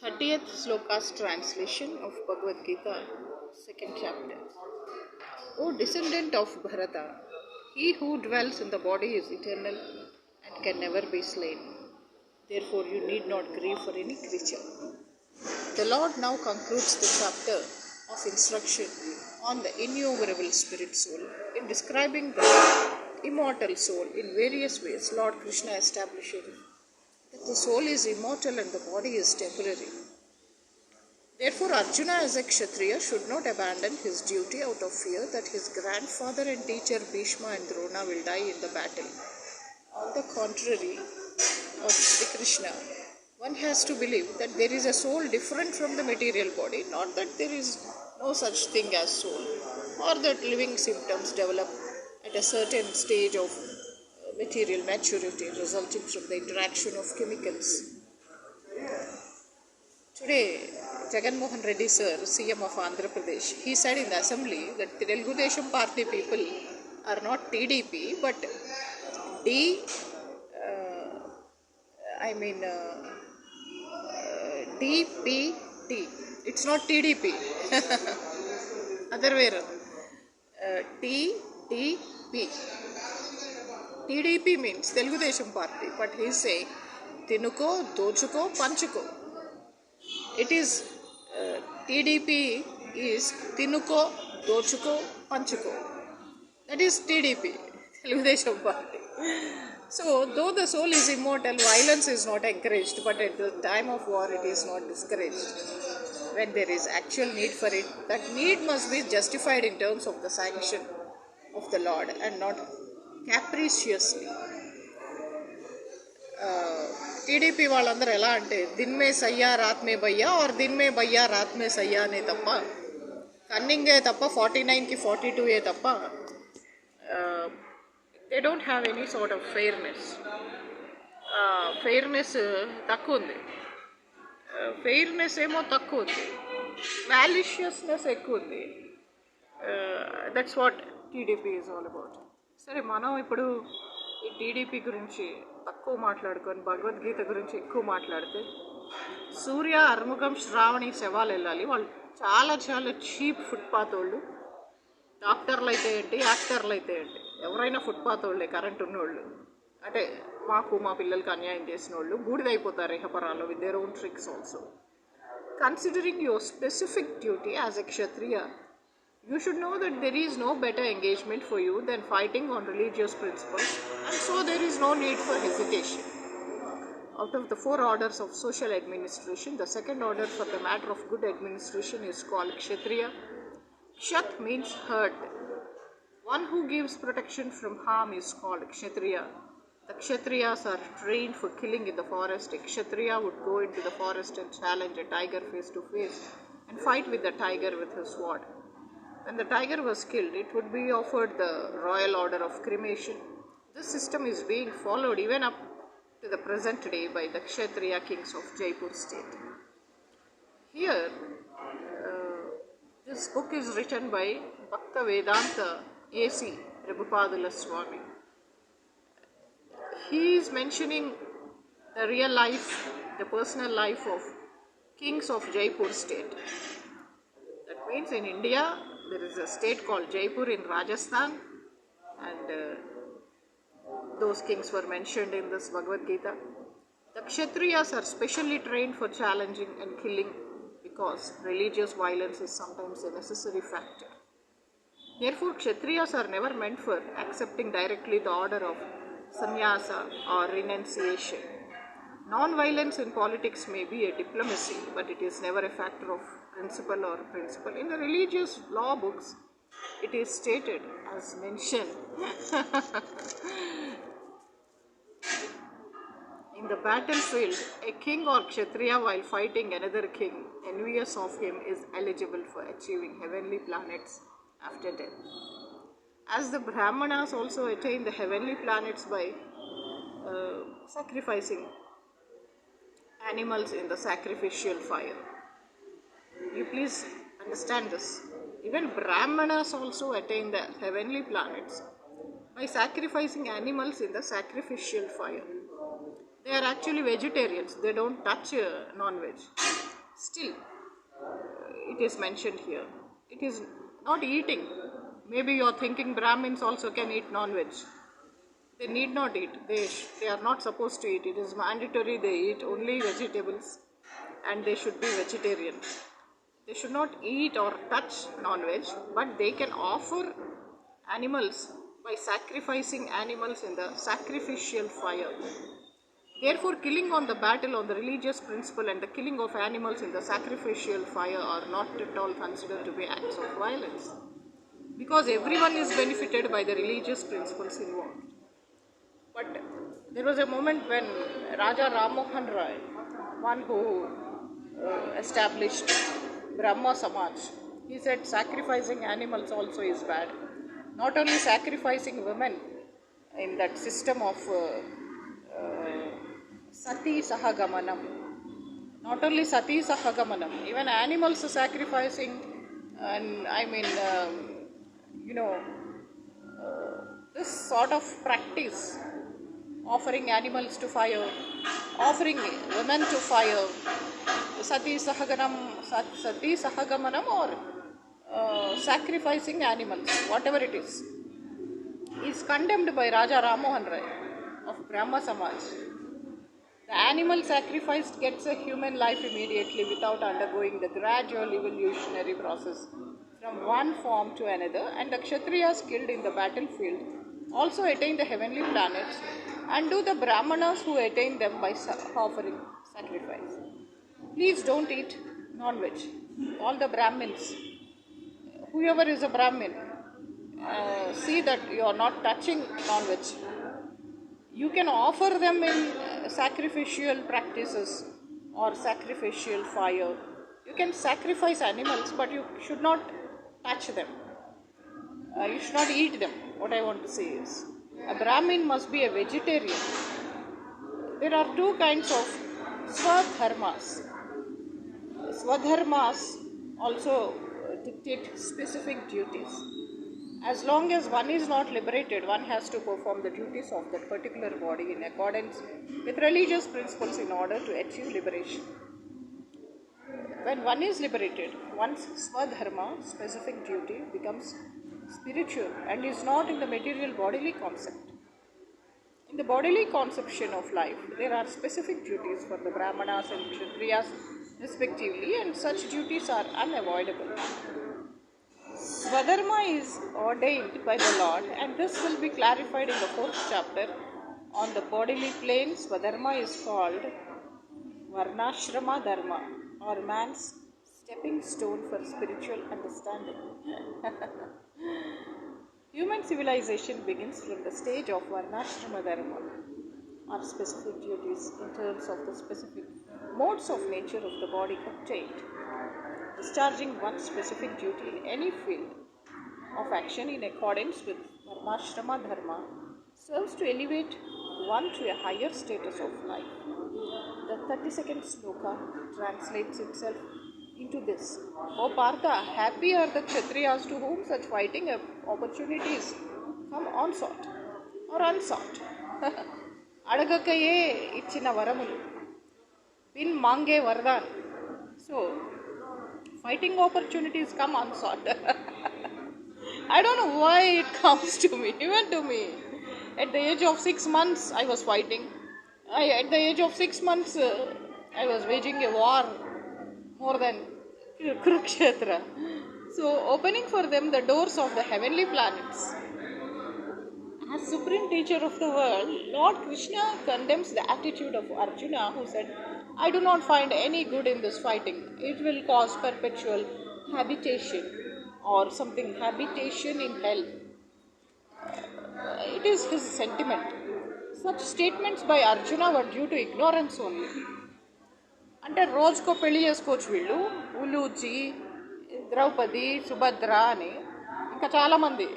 30th Sloka's translation of Bhagavad Gita, 2nd chapter. O descendant of Bharata, he who dwells in the body is eternal and can never be slain. Therefore you need not grieve for any creature. The Lord now concludes the chapter of instruction on the innumerable spirit soul. In describing the immortal soul in various ways, Lord Krishna establishes that the soul is immortal and the body is temporary. Therefore, Arjuna as a Kshatriya should not abandon his duty out of fear that his grandfather and teacher Bhishma and Drona will die in the battle. On the contrary of Sri Krishna, one has to believe that there is a soul different from the material body, not that there is no such thing as soul, or that living symptoms develop at a certain stage of material maturity resulting from the interaction of chemicals. Today, Jagan Mohan Reddy sir, CM of Andhra Pradesh, he said in the assembly that the Telugu Desam Party people are not TDP but DPT. It's not TDP. Other way around. TDP. TDP means Telugu Desam Party, but he is saying Tinuko, Dochuko, Panchuko. It is TDP is Tinuko, Dochuko, Panchuko. That is TDP, Telugu Desam Party. So, though the soul is immortal, violence is not encouraged, but at the time of war it is not discouraged. When there is actual need for it, that need must be justified in terms of the sanction of the Lord and not capriciously. TDP వాళ్ళందరూ ఎలా అంటే దిన్ మే సయ్యా రాత్ మే భయ్యా are దిన్ మే భయ్యా రాత్ మే సయ్యా అనే తప్ప కన్నింగే తప్ప 49కి 42 తప్ప they don't have any sort of fairness తక్కువ ఉంది. ఫెయిర్నెస్ ఏమో తక్కువ ఉంది, వాల్యూషియస్నెస్ ఎక్కువ ఉంది. That's what TDP is all about. సరే, మనం ఇప్పుడు ఈ టీడీపీ గురించి తక్కువ మాట్లాడుకొని భగవద్గీత గురించి ఎక్కువ మాట్లాడితే సూర్య, అర్ముఖం, శ్రావణి శవాలు వెళ్ళాలి. వాళ్ళు చాలా చాలా చీప్ ఫుట్పాత్ వాళ్ళు. డాక్టర్లు అయితే ఏంటి, యాక్టర్లు అయితే ఏంటి, ఎవరైనా ఫుట్పాత్ వాళ్ళే. కరెంట్ ఉన్నోళ్ళు అంటే మాకు మా పిల్లలకి అన్యాయం చేసిన వాళ్ళు బూడిదైపోతారు ఇహపరాల్లో with their own tricks also. Considering your specific duty as a kshatriya, you should know that there is no better engagement for you than fighting on religious principles, and so there is no need for hesitation. Out of the 4 orders of social administration, the second order for the matter of good administration is called Kshatriya. Kshat means herd. One who gives protection from harm is called Kshatriya. The Kshatriyas are trained for killing in the forest. A Kshatriya would go into the forest and challenge a tiger face to face and fight with the tiger with his sword. When the tiger was killed, it would be offered the royal order of cremation. This system is being followed even up to the present day by the Kshatriya kings of Jaipur state. Here, this book is written by Bhakta Vedanta A.C. Prabhupada Swami. He is mentioning the real life, the personal life of kings of Jaipur state. That means in India, there is a state called Jaipur in Rajasthan, and those kings were mentioned in this Bhagavad Gita. The Kshatriyas are specially trained for challenging and killing because religious violence is sometimes a necessary factor. Therefore, Kshatriyas are never meant for accepting directly the order of sannyasa or renunciation. Non-violence in politics may be a diplomacy, but it is never a factor of principle or principle. In the religious law books, it is stated as mentioned in the battlefield, a king or Kshatriya while fighting another king envious of him is eligible for achieving heavenly planets after death. As the Brahmanas also attain the heavenly planets by sacrificing animals in the sacrificial fire. You please understand this. Even Brahmanas also attain the heavenly planets by sacrificing animals in the sacrificial fire. They are actually vegetarians. They don't touch non-veg. Still, it is mentioned here. It is not eating. Maybe you are thinking Brahmins also can eat non-veg. They need not eat. They are not supposed to eat. It is mandatory they eat only vegetables and they should be vegetarians. They should not eat or touch non-veg, but they can offer animals by sacrificing animals in the sacrificial fire. Therefore, killing on the battle on the religious principle and the killing of animals in the sacrificial fire are not at all considered to be acts of violence, because everyone is benefited by the religious principles involved. But there was a moment when Raja Ram Mohan Roy, one who established Brahma Samaj, he said sacrificing animals also is bad. Not only sacrificing women in that system of Sati Sahagamanam, not only Sati Sahagamanam, even animals are sacrificing, and I mean, this sort of practice, offering animals to fire, offering women to fire, Sati Sahagamanam or sacrificing animals, whatever it is condemned by Raja Ram Mohan Roy of Brahma Samaj. The animal sacrificed gets a human life immediately without undergoing the gradual evolutionary process from one form to another, and the Kshatriyas killed in the battlefield also attain the heavenly planets, and do the Brahmanas who attain them by offering sacrifice. Please don't eat non-veg. All the Brahmins, whoever is a Brahmin, see that you are not touching non-veg. You can offer them in sacrificial practices or sacrificial fire. You can sacrifice animals, but you should not touch them. You should not eat them. What I want to say is, a Brahmin must be a vegetarian. There are two kinds of swadharmas. Swadharmas also dictate specific duties. As long as one is not liberated, one has to perform the duties of that particular body in accordance with religious principles in order to achieve liberation. When one is liberated, one's swadharma, specific duty, becomes spiritual and is not in the material bodily concept. In the bodily conception of life, there are specific duties for the Brahmanas and Kshatriyas respectively, and such duties are unavoidable. Swadharma is ordained by the Lord, and this will be clarified in the 4th chapter. On the bodily plane, Swadharma is called Varnashrama Dharma, or man's stepping stone for spiritual understanding. Human civilization begins from the stage of Varnashrama Dharma, or specific duties in terms of the specific modes of nature of the body obtained. Discharging one specific duty in any field of action in accordance with Varnashrama Dharma serves to elevate one to a higher status of life. The 32nd sloka translates itself into this: O Partha, happy are the Kshatriyas to whom such fighting opportunities come unsought or unsought. Adagakaye ichina varamulu, bin mange vardhan. So, fighting opportunities come unsought. I don't know why it comes to me, even to me. At the age of 6 months, I was fighting. At the age of 6 months, I was waging a war more than kurukshetra. So, opening for them the doors of the heavenly planets. As supreme teacher of the world, Lord Krishna condemns the attitude of Arjuna, who said, I do not find any good in this fighting. It will cause perpetual habitation or something, habitation in hell. It is his sentiment. Such statements by Arjuna were due to ignorance only. అంటే రోజుకో పెళ్లి చేసుకోవచ్చు వీళ్ళు, ఉలూచి, ద్రౌపది, సుభద్ర అని ఇంకా చాలామంది,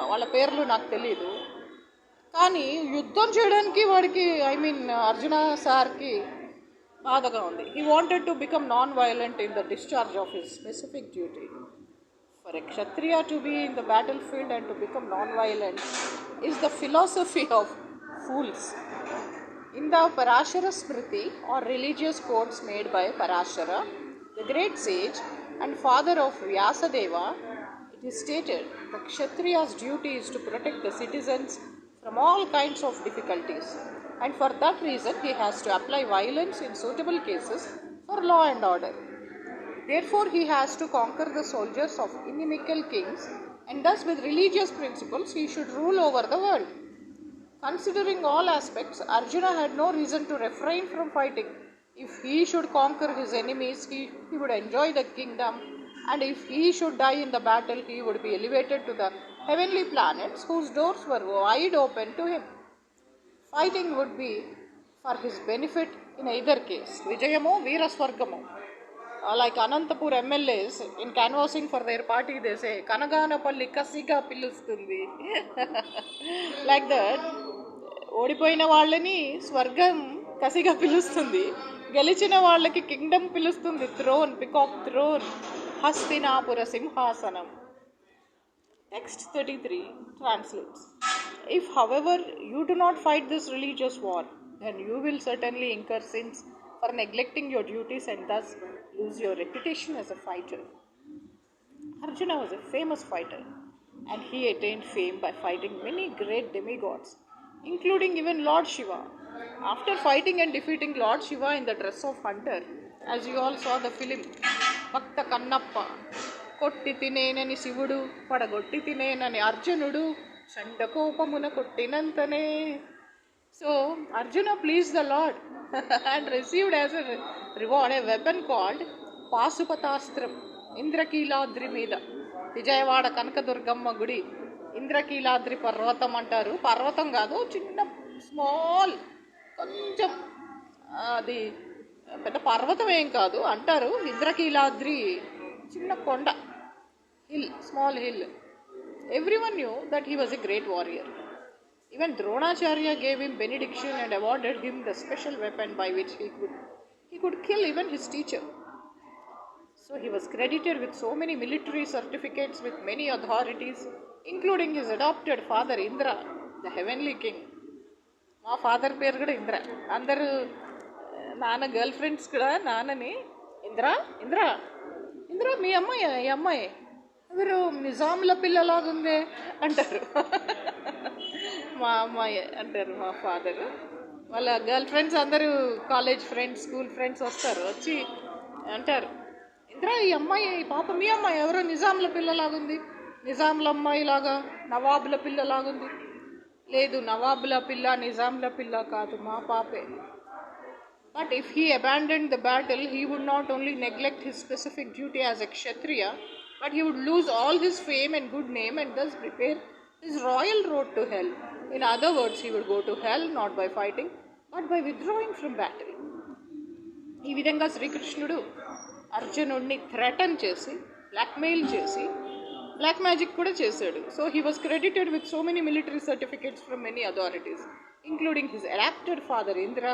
వాళ్ళ పేర్లు నాకు తెలియదు. కానీ యుద్ధం చేయడానికి వాడికి అర్జున సార్కి బాధగా ఉంది. He wanted to become non-violent in the discharge of his specific duty. For a Kshatriya to be in the battlefield and to become non-violent is the philosophy of fools. In the Parashara Smriti, or religious quotes made by Parashara, The great sage and father of Vyasadeva, it is stated the Kshatriya's duty is to protect the citizens from all kinds of difficulties, and for that reason he has to apply violence in suitable cases for law and order. Therefore, he has to conquer the soldiers of inimical kings, and thus, with religious principles, he should rule over the world. Considering all aspects, Arjuna had no reason to refrain from fighting. If he should conquer his enemies, he would enjoy the kingdom, and if he should die in the battle, he would be elevated to the heavenly planets whose doors were wide open to him. Fighting would be for his benefit in either case. Vijayamo, Veeraswargamo. Like Anantapur MLAs in canvassing for their party, they say, Kanaganapalli Kasiga Pillustundi. Like that, ఓడిపోయిన వాళ్ళని స్వర్గం కసిగా పిలుస్తుంది, గెలిచిన వాళ్ళకి Kingdom పిలుస్తుంది, throne, peacock throne, Hastinapura సింహాసనం. Text 33 translates. If, however, you do not fight this religious war, then you will certainly incur sins for neglecting your duties and thus lose your reputation as a fighter. Arjuna was a famous fighter, and he attained fame by fighting many great demigods, including even Lord Shiva. After fighting and defeating Lord Shiva in the dress of hunter, as you all saw the film, Bhakta Kannappa, కొట్టి తినేనని శివుడు పడగొట్టి తినేనని అర్జునుడు చండకోపమున కొట్టినంతనే. So Arjuna pleased the Lord and received as a reward a weapon called పాశుపతాస్త్రం. Indrakeeladri మీద, విజయవాడ కనకదుర్గమ్మ గుడి ఇంద్రకీలాద్రి పర్వతం అంటారు. పర్వతం కాదు, చిన్న స్మాల్, కొంచెం అది పెద్ద పర్వతం ఏం కాదు అంటారు. ఇంద్రకీలాద్రి చిన్న కొండ, hill, small hill. Everyone knew that he was a great warrior. Even Dronacharya gave him benediction and awarded him the special weapon by which he could kill even his teacher. So he was credited with so many military certificates with many authorities, including his adopted father Indra, the heavenly king. మా father పేరు కూడా ఇంద్ర. అందరూ నాన్న girl friends కూడా నాన్నని ఇంద్ర ఇంద్ర ఇంద్ర మీ అమ్మాయి, ఈ అమ్మాయి ఎవరు నిజాంల పిల్లలాగుందే అంటారు. మా అమ్మాయి అంటారు మా ఫాదరు. వాళ్ళ గర్ల్ ఫ్రెండ్స్ అందరూ కాలేజ్ ఫ్రెండ్స్, స్కూల్ ఫ్రెండ్స్ వస్తారు, వచ్చి అంటారు, ఇంద్ర ఈ అమ్మాయి, ఈ పాప మీ అమ్మాయి ఎవరో నిజాంల పిల్లలాగుంది, నిజాంల అమ్మాయిలాగా నవాబుల పిల్లలాగుంది. లేదు, నవాబుల పిల్ల నిజాంల పిల్ల కాదు, మా పాపే. But if he abandoned the battle, he would not only neglect his specific duty as a Kshatriya, but he would lose all his fame and good name and thus prepare his royal road to hell. In other words, he would go to hell not by fighting, but by withdrawing from battle. ఈ విధంగా శ్రీకృష్ణుడు అర్జునుడిని threaten చేసి, blackmail చేసి, black magic కూడా చేశాడు. So he was credited with so many military certificates from many authorities, including his adopted father Indra,